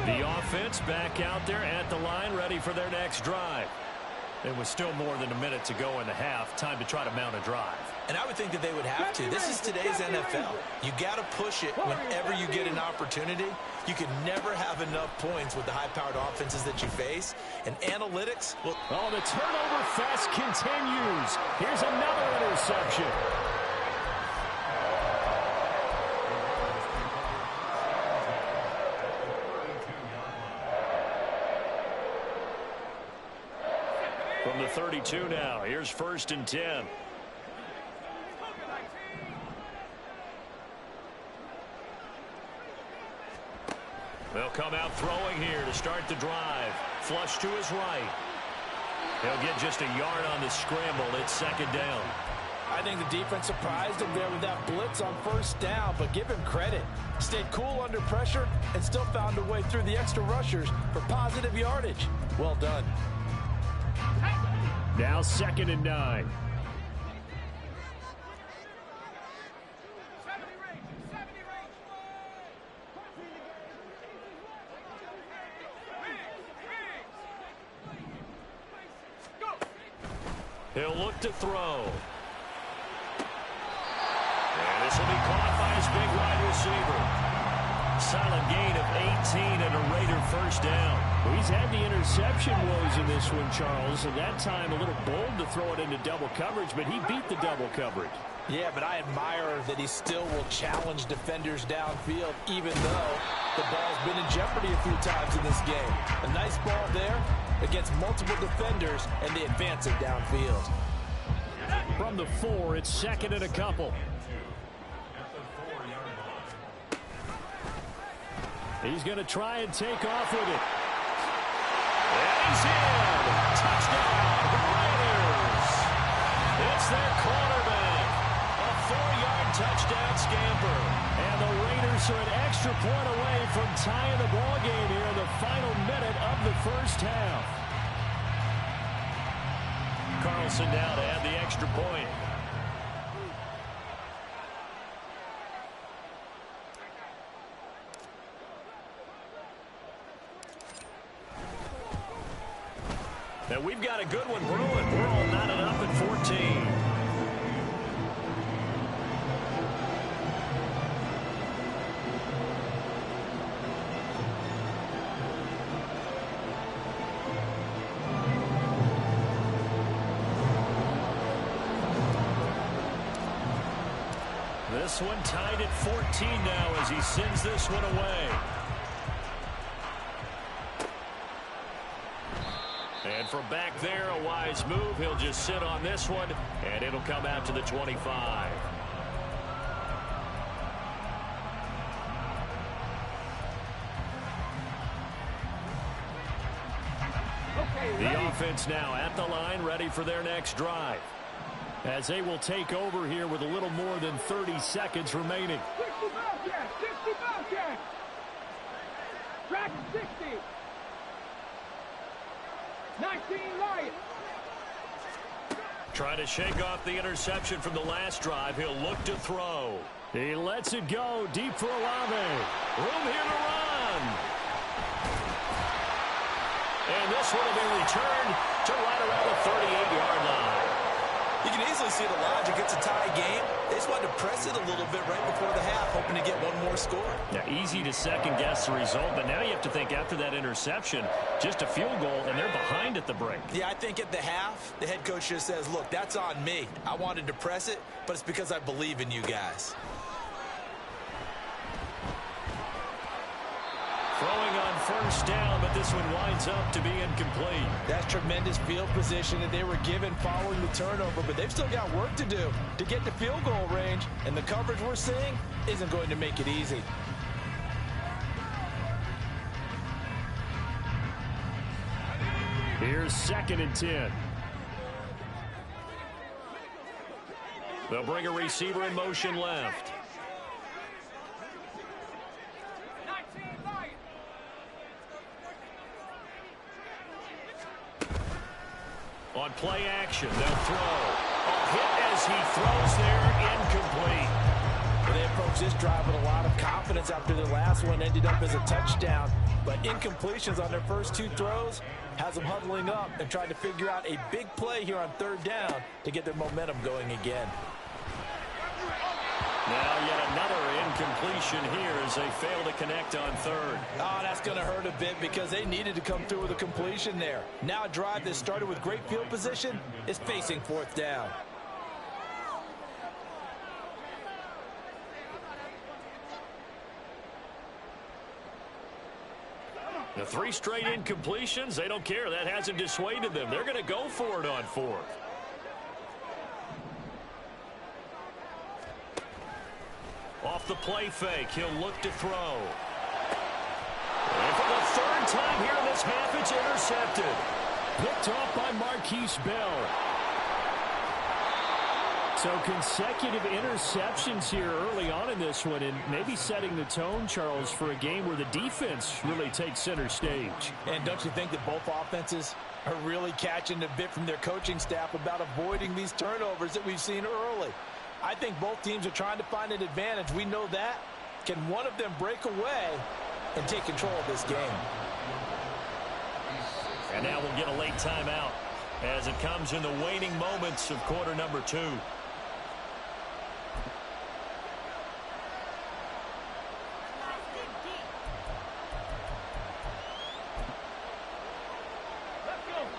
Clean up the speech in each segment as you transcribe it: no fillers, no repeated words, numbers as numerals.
The offense back out there at the line, ready for their next drive. It was still more than a minute to go in the half. Time to try to mount a drive. And I would think that they would have to. This is today's NFL. You got to push it whenever you get an opportunity. You can never have enough points with the high-powered offenses that you face. And analytics, well... Oh, the turnover fest continues. Here's another interception. From the 32 now, here's 1st and 10. They'll come out throwing here to start the drive. Flush to his right. He'll get just a yard on the scramble. It's 2nd down. I think the defense surprised him there with that blitz on 1st down, but give him credit. Stayed cool under pressure and still found a way through the extra rushers for positive yardage. Well done. Now 2nd and 9. He'll look to throw. And this will be caught by his big wide receiver. Solid gain of 18 and a Raider 1st down. Well, he's had the interception woes in this one, Charles, and that time a little bold to throw it into double coverage, but he beat the double coverage. Yeah, but I admire that he still will challenge defenders downfield, even though the ball's been in jeopardy a few times in this game. A nice ball there against multiple defenders, and they advance it downfield. From the 4, it's 2nd and a couple. He's going to try and take off with it. And he's in. Touchdown, Raiders. It's their quarterback. A 4-yard touchdown scamper. And the Raiders are an extra point away from tying the ball game here in the final minute of the 1st half. Carlson now to add the extra point. And we've got a good one brewing. We're all knotted up at 14. This one tied at 14 now as he sends this one away. And from back there, a wise move. He'll just sit on this one, and it'll come out to the 25. The offense now at the line, ready for their next drive. As they will take over here with a little more than 30 seconds remaining. 60 Bobcats! 60 Bobcats! Track 60! 19 Lions! Try to shake off the interception from the last drive. He'll look to throw. He lets it go deep for Olave. Room here to run. And this one will be returned to right around the 38-yard line. You can easily see the logic. It's a tie game. They just wanted to press it a little bit right before the half, hoping to get one more score. Now, easy to second-guess the result, but now you have to think after that interception, just a field goal, and they're behind at the break. Yeah, I think at the half, the head coach just says, look, that's on me. I wanted to press it, but it's because I believe in you guys. Throwing on 1st down, but this one winds up to be incomplete. That's tremendous field position that they were given following the turnover, but they've still got work to do to get to field goal range, and the coverage we're seeing isn't going to make it easy. Here's 2nd and 10. They'll bring a receiver in motion left. On play action, they'll throw. A hit as he throws there, incomplete. Well, they approached this drive with a lot of confidence after their last one ended up as a touchdown. but incompletions on their first 2 throws has them huddling up and trying to figure out a big play here on 3rd down to get their momentum going again. Now yet another incompletion here as they fail to connect on 3rd. Oh, that's going to hurt a bit because they needed to come through with a completion there. Now a drive that started with great field position is facing 4th down. The 3 straight incompletions, they don't care. That hasn't dissuaded them. They're going to go for it on 4th. Off the play fake, he'll look to throw. And for the 3rd time here in this half, it's intercepted. Picked off by Marquise Bell. So consecutive interceptions here early on in this one, and maybe setting the tone, Charles, for a game where the defense really takes center stage. And don't you think that both offenses are really catching a bit from their coaching staff about avoiding these turnovers that we've seen early? I think both teams are trying to find an advantage. We know that. Can one of them break away and take control of this game? And now we'll get a late timeout as it comes in the waning moments of quarter number 2.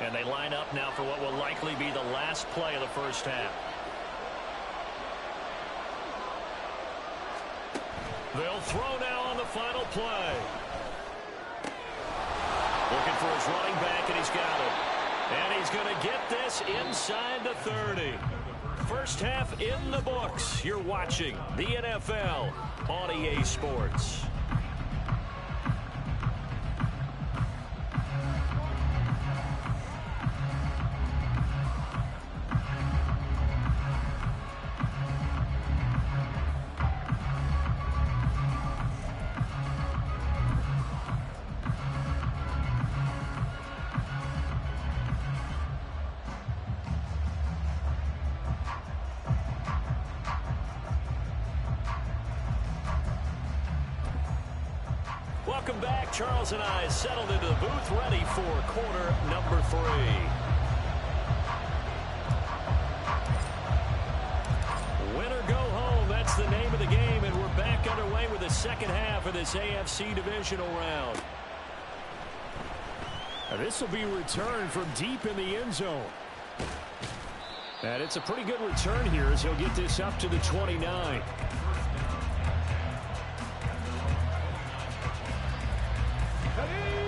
And they line up now for what will likely be the last play of the first half. They'll throw now on the final play. Looking for his running back, and he's got it. And he's going to get this inside the 30. First half in the books. You're watching the NFL on EA Sports. Welcome back. Charles and I settled into the booth, ready for quarter number 3. Win or go home, that's the name of the game, and we're back underway with the second half of this AFC divisional round. Now this will be returned from deep in the end zone. And it's a pretty good return here as he'll get this up to the 29.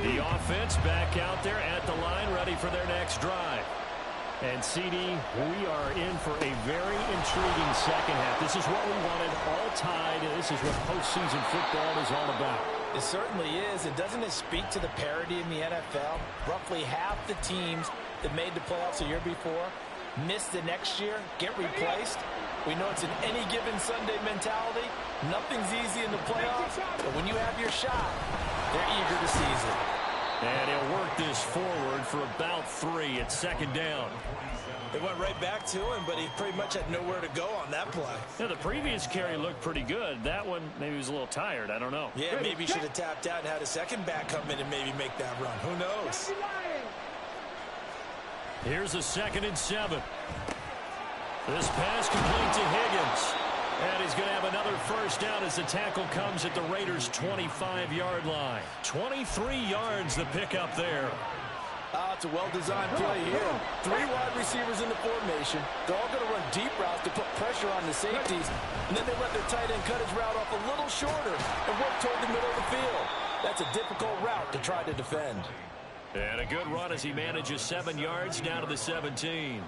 The offense back out there at the line, ready for their next drive. And, CD, we are in for a very intriguing second half. This is what we wanted, all tied, and this is what postseason football is all about. It certainly is, and doesn't it speak to the parity in the NFL? Roughly half the teams that made the playoffs a year before miss the next year, get replaced. We know it's an any given Sunday mentality. Nothing's easy in the playoffs, but when you have your shot, they're eager to seize it. And he'll work this forward for about 3 at second down. They went right back to him, but he pretty much had nowhere to go on that play. Yeah, the previous carry looked pretty good. That one, maybe he was a little tired. I don't know. Yeah, maybe he should have tapped out and had a second back come in and maybe make that run. Who knows? Here's a 2nd and 7. This pass complete to Higgins. And he's going to have another first down as the tackle comes at the Raiders' 25-yard line. 23 yards the pickup there. It's a well-designed play here. 3 wide receivers in the formation. They're all going to run deep routes to put pressure on the safeties. And then they let their tight end cut his route off a little shorter and work toward the middle of the field. That's a difficult route to try to defend. And a good run as he manages 7 yards down to the 17.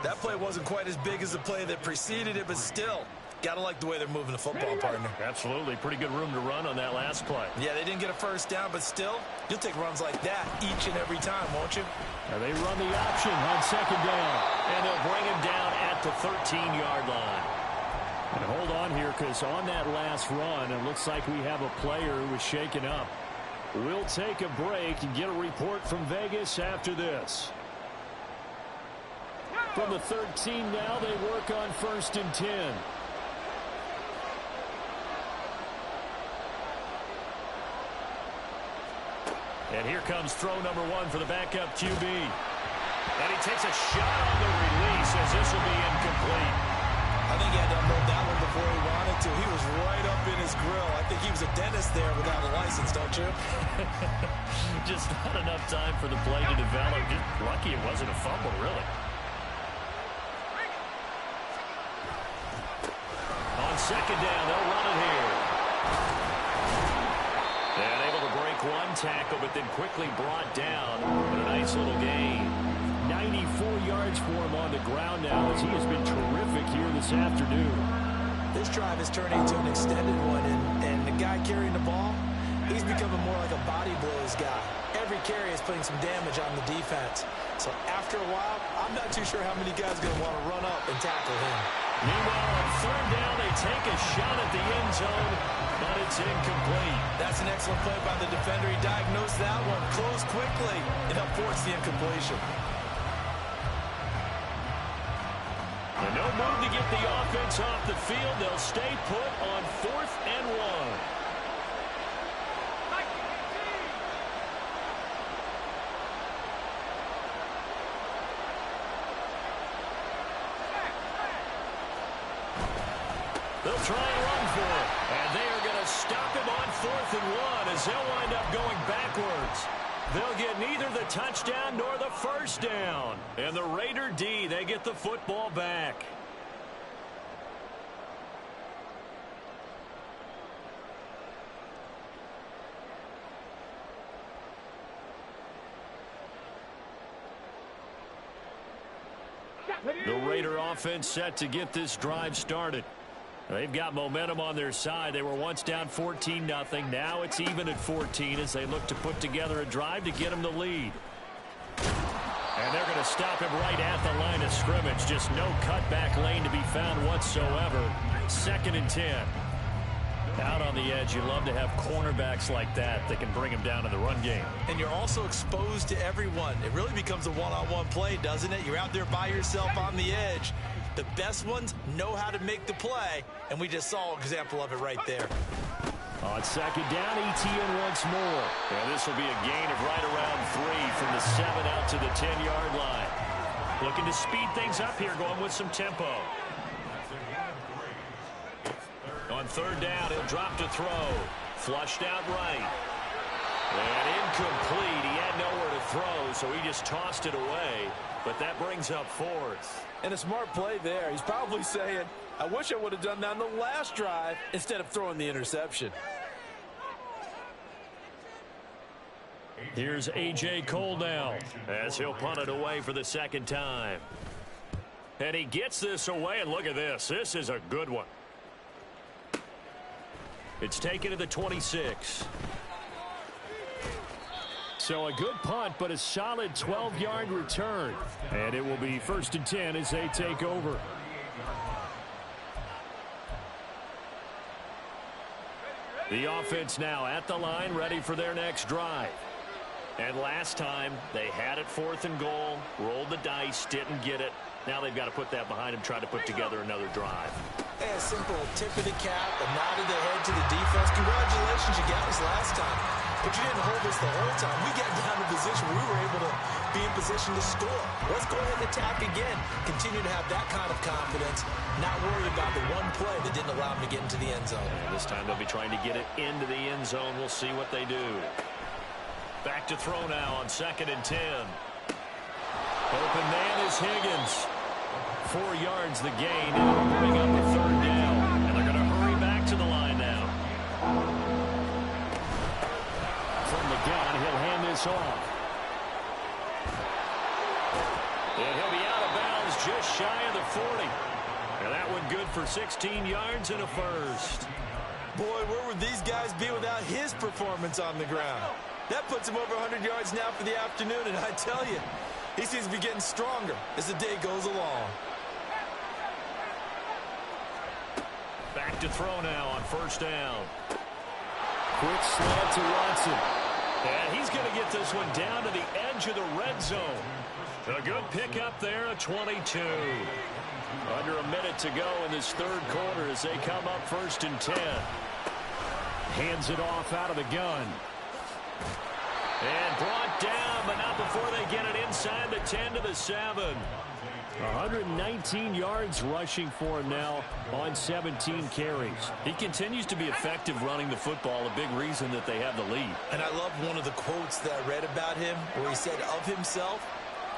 That play wasn't quite as big as the play that preceded it, but still, got to like the way they're moving the football, partner. Absolutely. Pretty good room to run on that last play. Yeah, they didn't get a first down, but still, you'll take runs like that each and every time, won't you? Now they run the option on 2nd down, and they'll bring him down at the 13-yard line. And hold on here, because on that last run, it looks like we have a player who was shaken up. We'll take a break and get a report from Vegas after this. From the 13 now, they work on 1st and 10. And here comes throw number 1 for the backup QB. And he takes a shot on the release as this will be incomplete. I think he had to unload that one before he wanted to. He was right up in his grill. I think he was a dentist there without a license, don't you? Just not enough time for the play to develop. Just lucky it wasn't a fumble, really. On second down, they'll run it here. And able to break one tackle, but then quickly brought down. But a nice little gain. 94 yards for him on the ground now as he has been terrific here this afternoon. This drive is turning into an extended one, and the guy carrying the ball, he's becoming more like a body blows guy. Every carry is putting some damage on the defense. So after a while, I'm not too sure how many guys are going to want to run up and tackle him. Meanwhile, on third down, they take a shot at the end zone, but it's incomplete. That's an excellent play by the defender. He diagnosed that one, closed quickly, and helped force the incompletion. And no move to get the offense off the field. They'll stay put on 4th and 1. They'll try and run for it. And they are going to stop him on 4th and 1 as they'll wind up going backwards. They'll get neither the touchdown nor the first down. And the Raider D, they get the football back. The Raider offense set to get this drive started. They've got momentum on their side. They were once down 14-0. Now it's even at 14 as they look to put together a drive to get them the lead. And they're going to stop him right at the line of scrimmage. Just no cutback lane to be found whatsoever. 2nd and 10. Out on the edge, you love to have cornerbacks like that that can bring him down in the run game. And you're also exposed to everyone. It really becomes a one-on-one play, doesn't it? You're out there by yourself on the edge. The best ones know how to make the play, and we just saw an example of it right there. On second down, ETN once more. And this will be a gain of right around 3 from the 7 out to the 10-yard line. Looking to speed things up here, going with some tempo. On third down, he'll drop to throw. Flushed out right. And incomplete. He had nowhere to throw, so he just tossed it away. But that brings up 4th. And a smart play there. He's probably saying, I wish I would have done that on the last drive instead of throwing the interception. Here's A.J. Cole now as he'll punt it away for the 2nd time. And he gets this away, and look at this. This is a good one. It's taken to the 26. So a good punt, but a solid 12-yard return. And it will be 1st and 10 as they take over. The offense now at the line, ready for their next drive. And last time, they had it 4th and goal, rolled the dice, didn't get it. Now they've got to put that behind them, try to put together another drive. Hey, a simple tip of the cap, a nod of the head to the defense. Congratulations, you got us last time. But you didn't hold us the whole time. We got down to a position where we were able to be in position to score. Let's go ahead and attack again. Continue to have that kind of confidence, not worry about the one play that didn't allow them to get into the end zone. And this time they'll be trying to get it into the end zone. We'll see what they do. Back to throw now on 2nd and 10. Open man is Higgins. 4 yards the gain, and it'll bring up a 3rd down. And they're going to hurry back to the line now. From the gun, he'll hand this off. And he'll be out of bounds just shy of the 40. And that one good for 16 yards and a first. Boy, where would these guys be without his performance on the ground? That puts him over 100 yards now for the afternoon, and I tell you, he seems to be getting stronger as the day goes along. Back to throw now on 1st down. Quick slant to Watson. And he's going to get this one down to the edge of the red zone. A good pickup there, a 22. Under a minute to go in this 3rd quarter as they come up 1st and 10. Hands it off out of the gun. And brought down, but not before they get it inside the 10 to the 7. 119 yards rushing for him now on 17 carries. He continues to be effective running the football, a big reason that they have the lead. And I love one of the quotes that I read about him where he said of himself,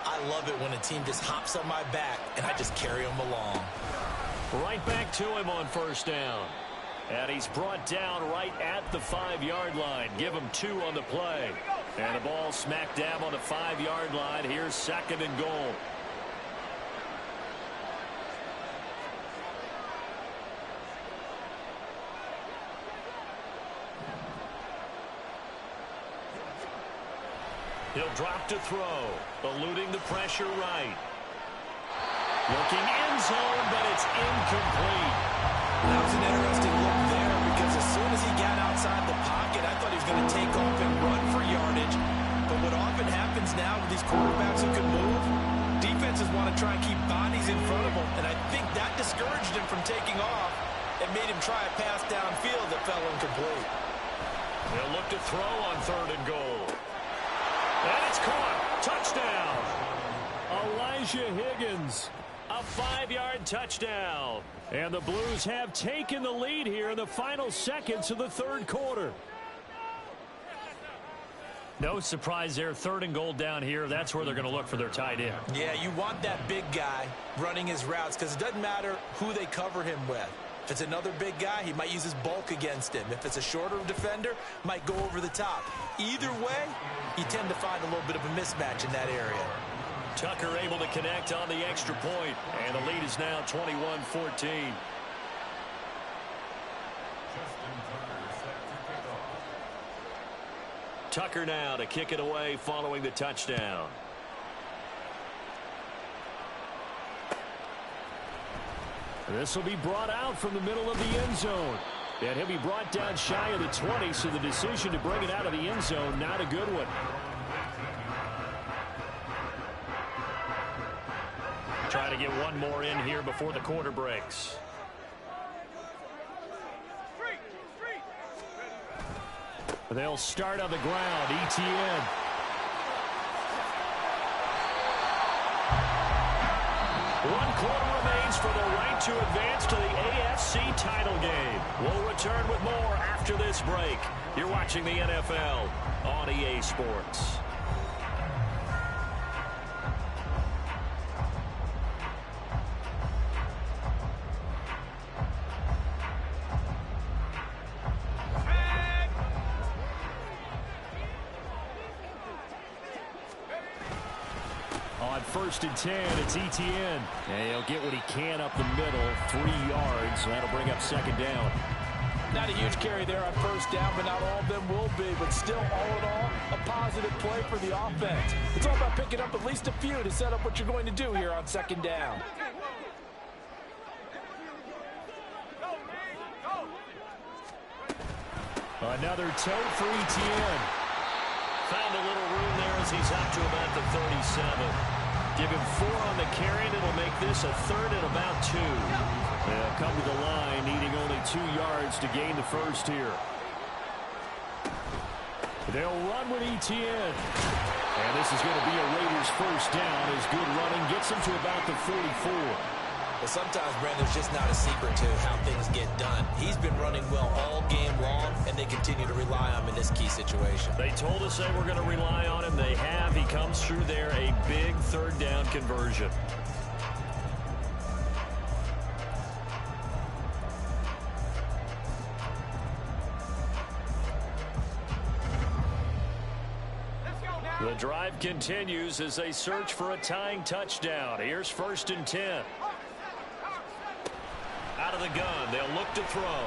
"I love it when a team just hops on my back and I just carry them along." Right back to him on first down. And he's brought down right at the 5-yard line. Give him 2 on the play. And the ball smack dab on the 5-yard line. Here's 2nd and goal. He'll drop to throw, eluding the pressure right. Looking end zone, but it's incomplete. That was an interesting look there because as soon as he got outside the pocket, I thought he was going to take off and run for yardage. But what often happens now with these quarterbacks who can move, defenses want to try and keep bodies in front of them. And I think that discouraged him from taking off and made him try a pass downfield that fell incomplete. They'll look to throw on 3rd and goal. And it's caught. Touchdown. Elijah Higgins. A 5-yard touchdown. And the Blues have taken the lead here in the final seconds of the 3rd quarter. No surprise there. 3rd and goal down here. That's where they're going to look for their tight end. Yeah, you want that big guy running his routes because it doesn't matter who they cover him with. If it's another big guy, he might use his bulk against him. If it's a shorter defender, might go over the top. Either way, you tend to find a little bit of a mismatch in that area. Tucker able to connect on the extra point, and the lead is now 21-14. Tucker now to kick it away following the touchdown. This will be brought out from the middle of the end zone. And he'll be brought down shy of the 20, so the decision to bring it out of the end zone, not a good one. Try to get one more in here before the quarter breaks. They'll start on the ground. ETN. One quarter remains for the right to advance to the AFC title game. We'll return with more after this break. You're watching the NFL on EA Sports. On 1st and 10, it's ETN. And he'll get what he can up the middle, 3 yards. That'll bring up 2nd down. Not a huge carry there on 1st down, but not all of them will be. But still, all in all, a positive play for the offense. It's all about picking up at least a few to set up what you're going to do here on 2nd down. Another tote for ETN. Found a little room there as he's up to about the 37. Give him 4 on the carry, and it'll make this a 3rd and about 2. They'll come to the line, needing only 2 yards to gain the first here. They'll run with ETN. And this is going to be a Raiders 1st down as good running gets him to about the 44. But sometimes, Brandon, there's just not a secret to how things get done. He's been running well all game long, and they continue to rely on him in this key situation. They told us they were going to rely on him. They have. He comes through there, a big 3rd down conversion. The drive continues as they search for a tying touchdown. Here's 1st and 10. Out of the gun, they'll look to throw.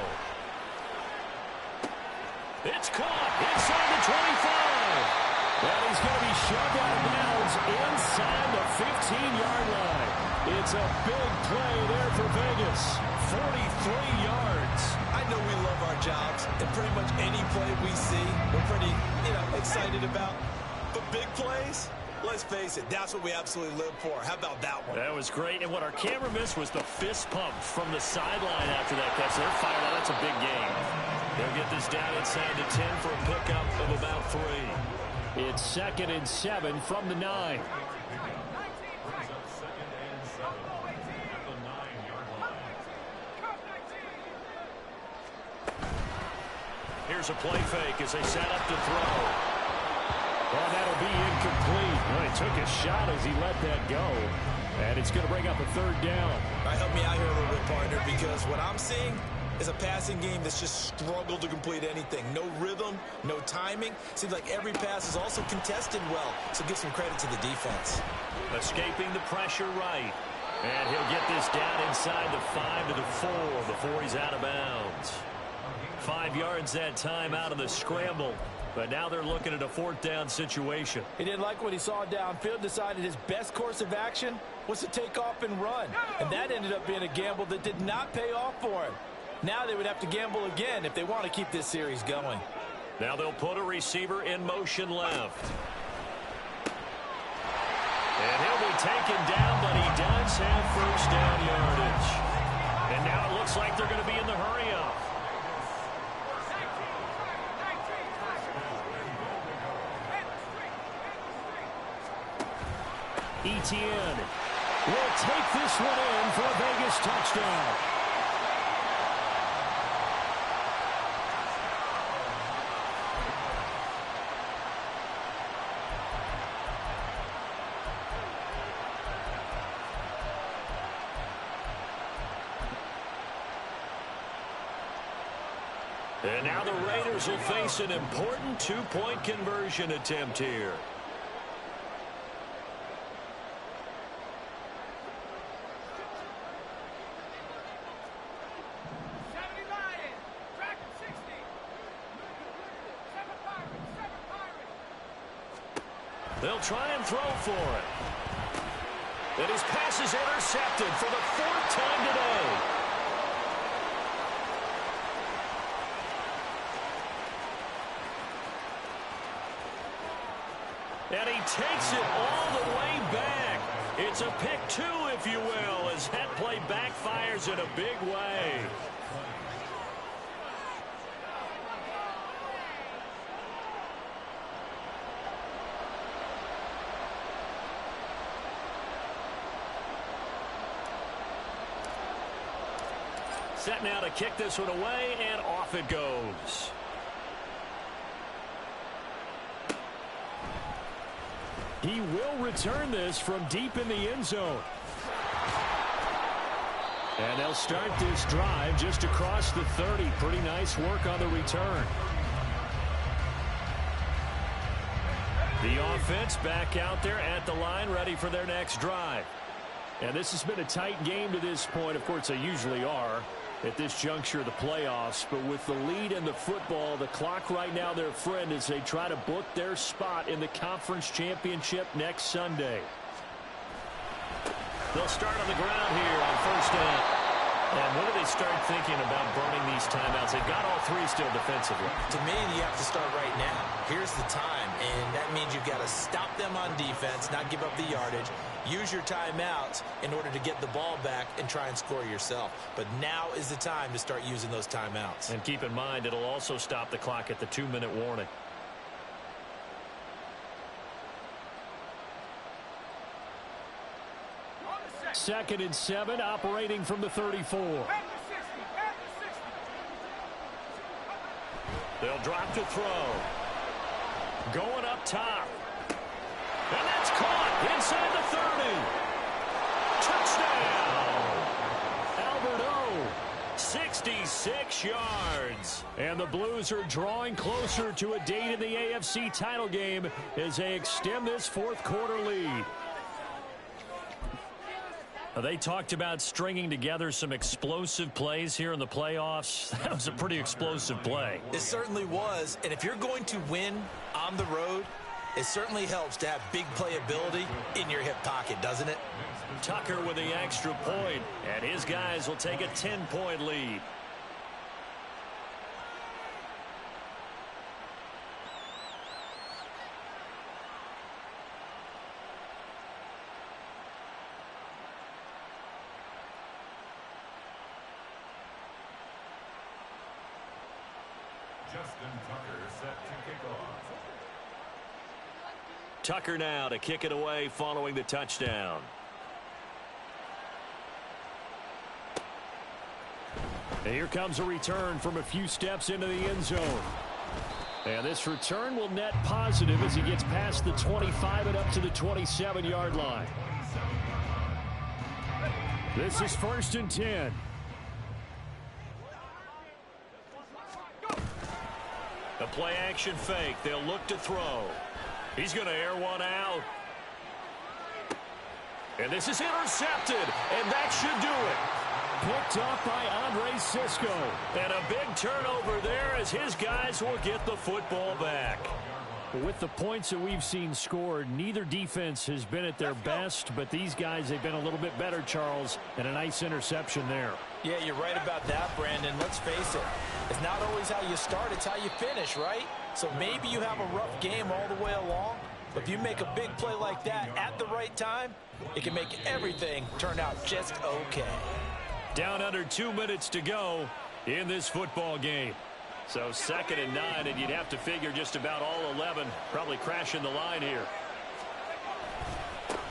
It's caught inside the 25. Well, he's going to be shoved out of bounds inside the 15-yard line. It's a big play there for Vegas. 43 yards. I know we love our jobs, and pretty much any play we see, we're pretty, excited about. But big plays, let's face it, that's what we absolutely live for. How about that one? That was great, and what our camera missed was the fist pump from the sideline after that catch. They're fired out. That's a big game. They'll get this down inside the 10 for a pickup of about 3. It's 2nd and 7 from the 9. Here's a play fake as they set up to throw. Well, that'll be incomplete. Well, he took a shot as he let that go. And it's going to bring up a 3rd down. All right, help me out here a little bit, partner, because what I'm seeing is a passing game that's just struggled to complete anything. No rhythm, no timing. Seems like every pass is also contested well, so give some credit to the defense. Escaping the pressure right. And he'll get this down inside the 5 to the 4 before he's out of bounds. 5 yards that time out of the scramble. But now they're looking at a 4th down situation. He didn't like what he saw downfield, decided his best course of action was to take off and run. And that ended up being a gamble that did not pay off for him. Now they would have to gamble again if they want to keep this series going. Now they'll put a receiver in motion left. And he'll be taken down, but he does have 1st down yardage. And now it looks like they're going to be in the hurry-up. Etienne will take this one in for a Vegas touchdown. And now the Raiders will face an important 2-point conversion attempt here. They'll try and throw for it. And his pass is intercepted for the 4th time today. And he takes it all the way back. It's a pick 2, if you will, as that play backfires in a big way. Set now to kick this one away, and off it goes. He will return this from deep in the end zone. And they'll start this drive just across the 30. Pretty nice work on the return. The offense back out there at the line, ready for their next drive. And this has been a tight game to this point. Of course, they usually are at this juncture of the playoffs. But with the lead in the football, the clock right now their friend as they try to book their spot in the conference championship next Sunday. They'll start on the ground here on 1st down. And when do they start thinking about burning these timeouts? They've got all 3 still defensively. To me, you have to start right now. Here's the time, and that means you've got to stop them on defense, not give up the yardage. Use your timeouts in order to get the ball back and try and score yourself. But now is the time to start using those timeouts. And keep in mind, it'll also stop the clock at the 2-minute warning. Second and 7, operating from the 34. They'll drop to throw. Going up top. And that's caught inside the 30. Touchdown! Albert O. 66 yards. And the Blues are drawing closer to a date in the AFC title game as they extend this 4th quarter lead. They talked about stringing together some explosive plays here in the playoffs. That was a pretty explosive play. It certainly was. And if you're going to win on the road, it certainly helps to have big playability in your hip pocket, doesn't it? Tucker with the extra point, and his guys will take a 10-point lead. Justin Tucker set to kick off. Tucker now to kick it away following the touchdown. And here comes a return from a few steps into the end zone. And this return will net positive as he gets past the 25 and up to the 27-yard line. This is 1st and 10. The play action fake. They'll look to throw. He's going to air one out. And this is intercepted. And that should do it. Picked off by Andre Sisco. And a big turnover there as his guys will get the football back. With the points that we've seen scored, neither defense has been at their best, but these guys, they've been a little bit better, Charles, and a nice interception there. Yeah, you're right about that, Brandon. Let's face it. It's not always how you start, it's how you finish, right? So maybe you have a rough game all the way along, but if you make a big play like that at the right time, it can make everything turn out just okay. Down under 2 minutes to go in this football game. So 2nd and 9, and you'd have to figure just about all 11 probably crashing the line here.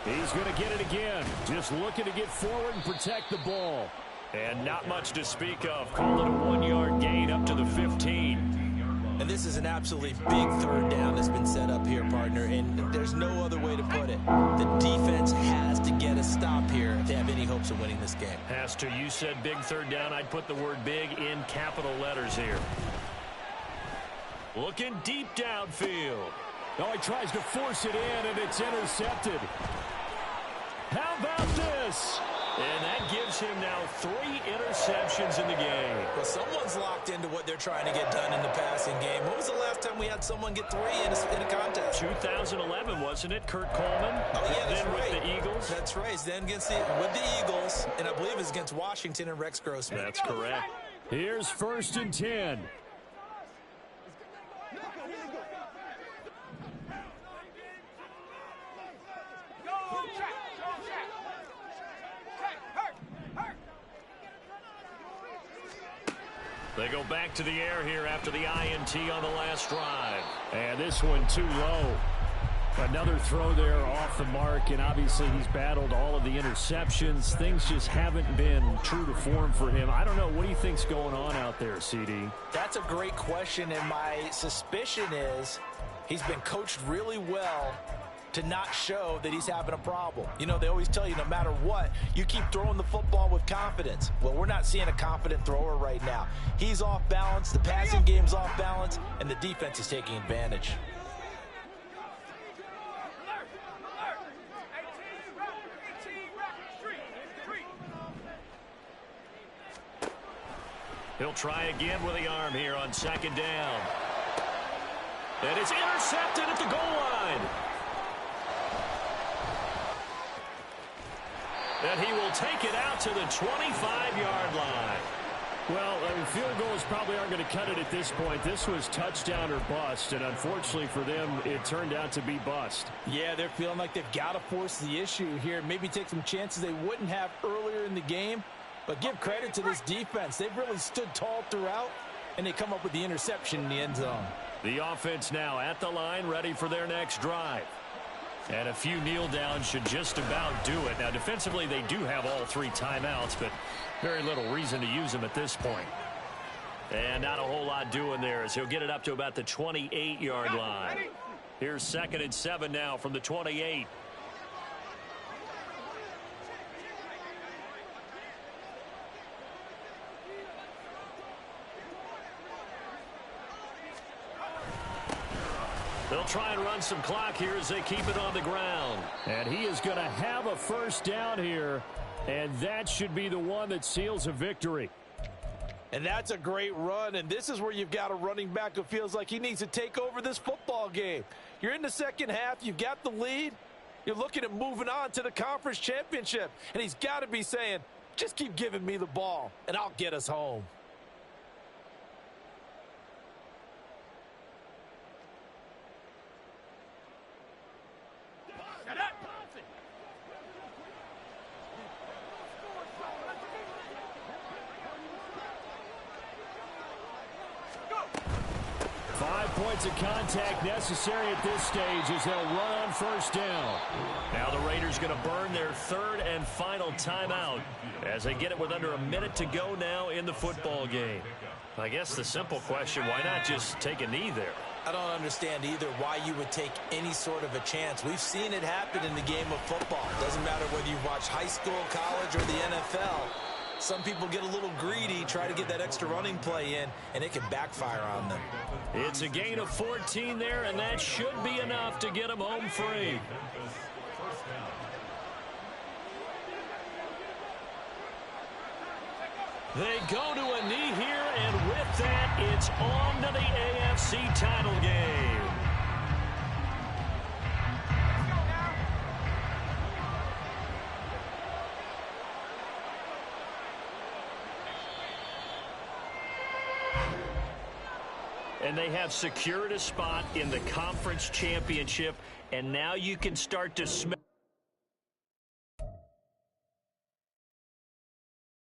He's going to get it again. Just looking to get forward and protect the ball. And not much to speak of. Call it a 1-yard gain up to the 15. And this is an absolutely big 3rd down that's been set up here, partner, and there's no other way to put it. The defense has to get a stop here if they have any hopes of winning this game. Has to. You said big 3rd down. I'd put the word big in capital letters here. Looking deep downfield. Oh, he tries to force it in, and it's intercepted. How about this? And that gives him now 3 interceptions in the game. Well, someone's locked into what they're trying to get done in the passing game. When was the last time we had someone get 3 in a contest? 2011, wasn't it? Kurt Coleman. Oh, yeah, that's then right. With the Eagles. That's right. Then with the Eagles, and I believe it's against Washington and Rex Grossman. That's correct. Here's 1st and 10. They go back to the air here after the INT on the last drive. And this one too low. Another throw there off the mark, and obviously he's battled all of the interceptions. Things just haven't been true to form for him. I don't know. What do you think's going on out there, CD? That's a great question, and my suspicion is he's been coached really well to not show that he's having a problem. You know, they always tell you no matter what, you keep throwing the football with confidence. Well, we're not seeing a confident thrower right now. He's off balance, the passing game's off balance, and the defense is taking advantage. He'll try again with the arm here on 2nd down. And it's intercepted at the goal line. And he will take it out to the 25-yard line. Well, field goals probably aren't going to cut it at this point. This was touchdown or bust, and unfortunately for them, it turned out to be bust. Yeah, they're feeling like they've got to force the issue here. Maybe take some chances they wouldn't have earlier in the game. But give credit to this defense. They've really stood tall throughout, and they come up with the interception in the end zone. The offense now at the line, ready for their next drive. And a few kneel downs should just about do it. Now, defensively, they do have all 3 timeouts, but very little reason to use them at this point. And not a whole lot doing there as he'll get it up to about the 28-yard line. Here's 2nd and 7 now from the 28. They'll try and run some clock here as they keep it on the ground. And he is going to have a 1st down here, and that should be the one that seals a victory. And that's a great run, and this is where you've got a running back who feels like he needs to take over this football game. You're in the second half, you've got the lead, you're looking at moving on to the conference championship, and he's got to be saying, just keep giving me the ball, and I'll get us home. points of contact necessary at this stage as they'll run on first down. Now the Raiders going to burn their third and final timeout as they get it with under a minute to go now in the football game. I guess the simple question, why not just take a knee there? I don't understand either why you would take any sort of a chance. We've seen it happen in the game of football. Doesn't matter whether you watch high school, college, or the NFL. Some people get a little greedy, try to get that extra running play in, and it can backfire on them. It's a gain of 14 there, and that should be enough to get them home free. They go to a knee here, and with that, it's on to the AFC title game. And they have secured a spot in the conference championship, and now you can start to smell